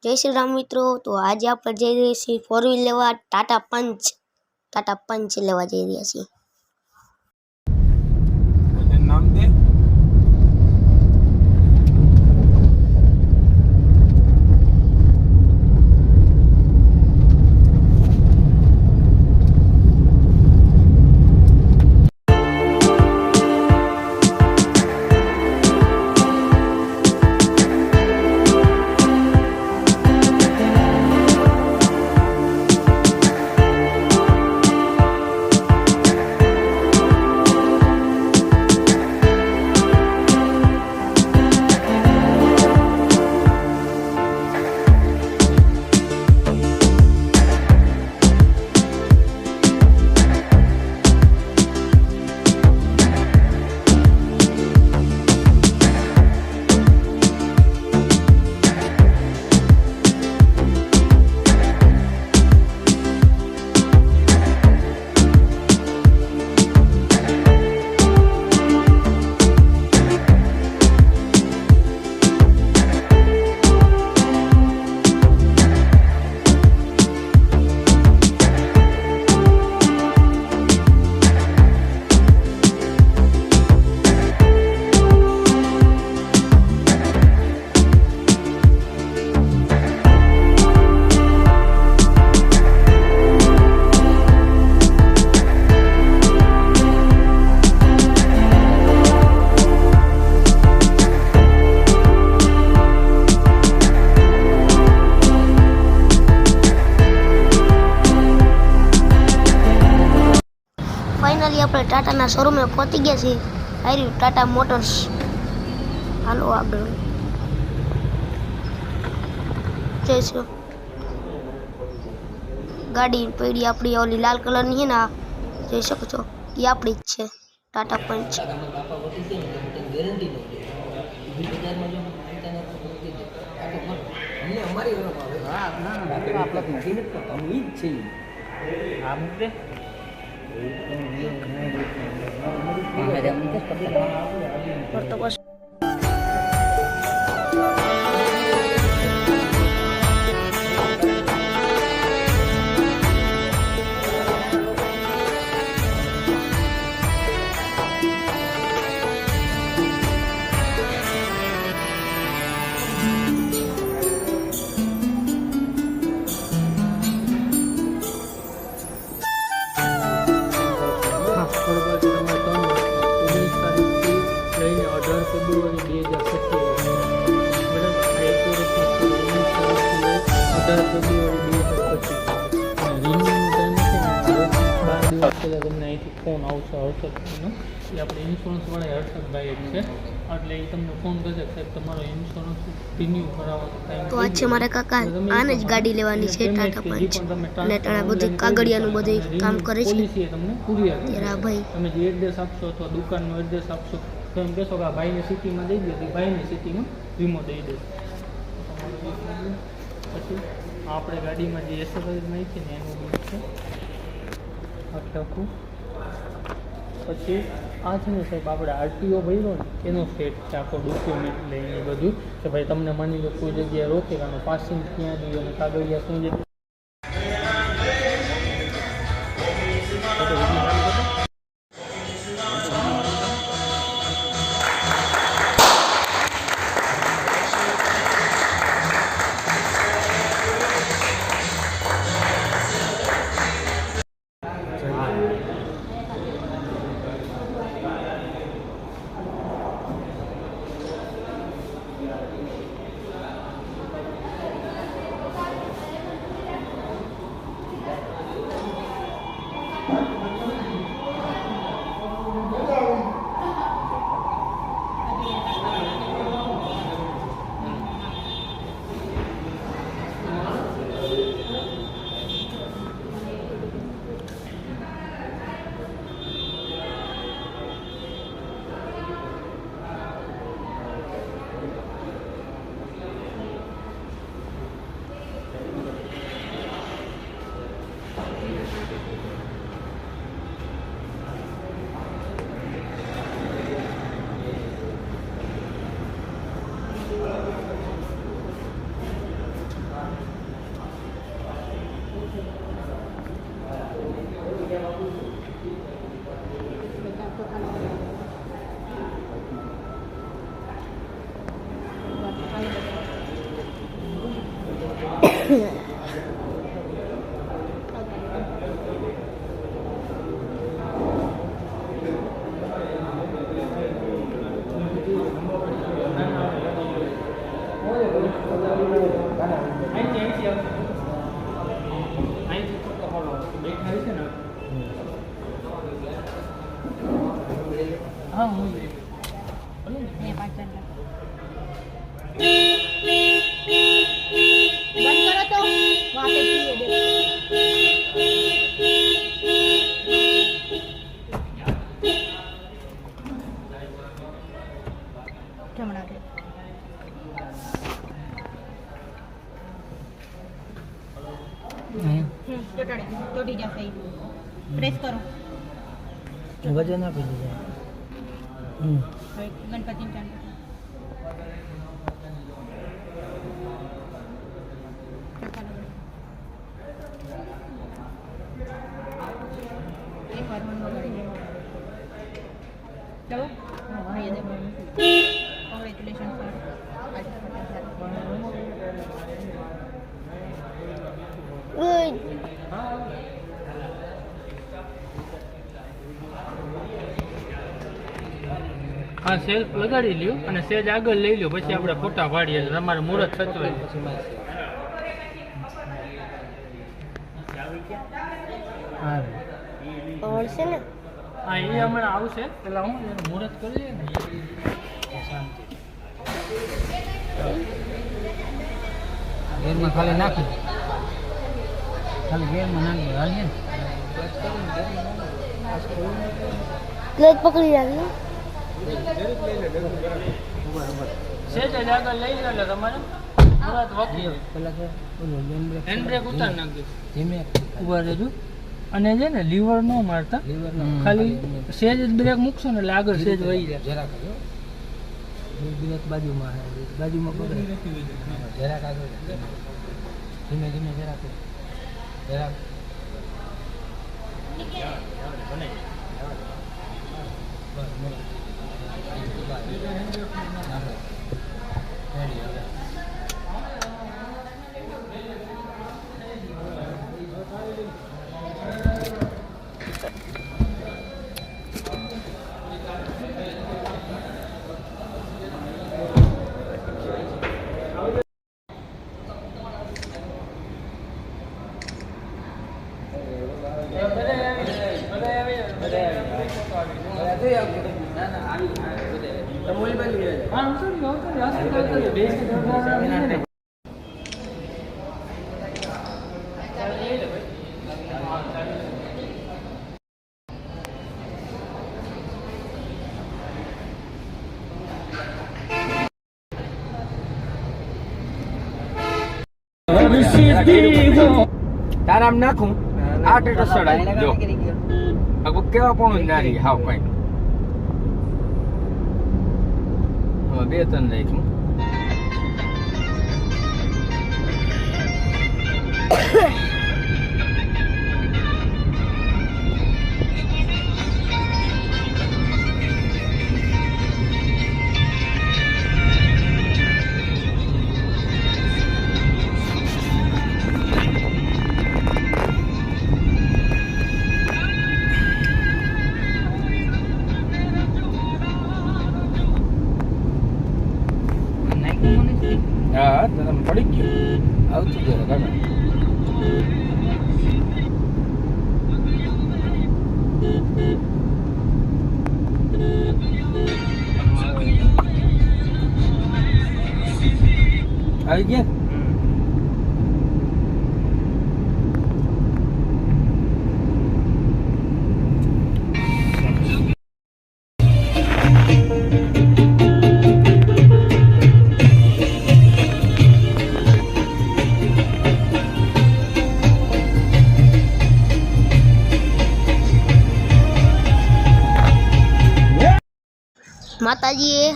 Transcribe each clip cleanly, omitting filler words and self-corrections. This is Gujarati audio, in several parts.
जय श्री राम मित्रों। तो आज आप जई रही छी 4 व्हील लेवा टाटा पंच लेवा जई रही छी। नाम दे फाइनली अपने टाटा शोरूम में पहुंची गया छे। आई टाटा मोटर्स। हालो आगे जैसे गाड़ी पड़ी अपनी ओली लाल कलर नी है ना, જોઈ શકો છો ये આપણી જ છે टाटा पंच। તમને અહીંથી ફોન આવશે હર્ષદનો, એ આપણે ઇન્સ્યોરન્સવાળા હર્ષદભાઈ જ છે, એટલે એ તમને ફોન કરશે સાહેબ તમારો ઇન્સ્યોરન્સ રિન્યૂ કરાવવાનો ટાઈમ તો આજે મારા કાકા આને જ ગાડી લેવાની છે ટાટા પંચ, અને ત્યાં બધું કાગળિયાનું બધું કામ કરે છે પોલિસી તમને પૂરી આપી તેરા ભાઈ। તમે જે એડ્રેસ આપશો અથવા દુકાનનું એડ્રેસ આપશો તો એમ કહેશો કે આ ભાઈને સિટીમાં દઈ દો, ભાઈની સિટીમાં વીમો દઈ દે। પછી આપણે ગાડીમાં જે એસેસરીઝ નાખી ને એનું બિલ છે આખું। પછી આ છે ને સાહેબ આપણે આરટીઓ ભર્યો ને એનો સેટ છે, આખો ડોક્યુમેન્ટ લઈને બધું કે ભાઈ તમને માની લો કોઈ જગ્યાએ રોકે કાનો પાસિંગ ક્યાં દઈએ અને કાગળિયા શું છે હા હું તૂટી જશે પ્રેસ કરો વજન આપી દીધા હવે ગણપતિ ચાલુ એક વાર મન વગાડી ચલો હા દે કોંગ્રેચ્યુલેશન સર ગુડ. હા સેલ્ફ લગાડી લ્યો અને સેજ આગળ લઈ લ્યો પછી આપણે ફોટા પાડીએ તમારે મુહૂર્ત થતું હોય હા આવડશે ને? હા એ હમણાં આવશે પેલા હું એનું મુહૂર્ત કરીએ ને શાંતિ ગેરમાં ખાલી નાખી ખાલી ગેરમાં નાખી હાલીએ ક્લચ પકડી રાખજો. સેજ જ આગળ લઈ લો એટલે તમારે મુહૂર્ત વખતે પેલા તો હેન્ડ બ્રેક ઉતાર નાખજો ધીમે ઉભા રહેજો અને છે ને લીવર ન મારતા ખાલી સેજ જ બ્રેક મૂકશો ને એટલે આગળ સેજ વહી જાય જરાક બાજુમાં પકડે જરાક આગળ ધીમે ધીમે જરાક તારામ નાખું આ ટેટસ ચડાય જો આગો કેવા પણ નારી હાવ કઈ હવે બે ત્રણ નાખ્યું હા તને પડી ગયું આવતું જરા કાકા આવી ગયા માતાજીએ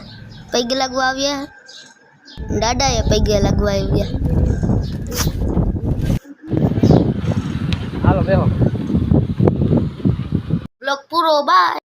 પૈગે લાગવા આવ્યા, દાદાએ પૈગે લાગવા આવ્યા. હાલો બેહો બ્લોગ પૂરો, બાય.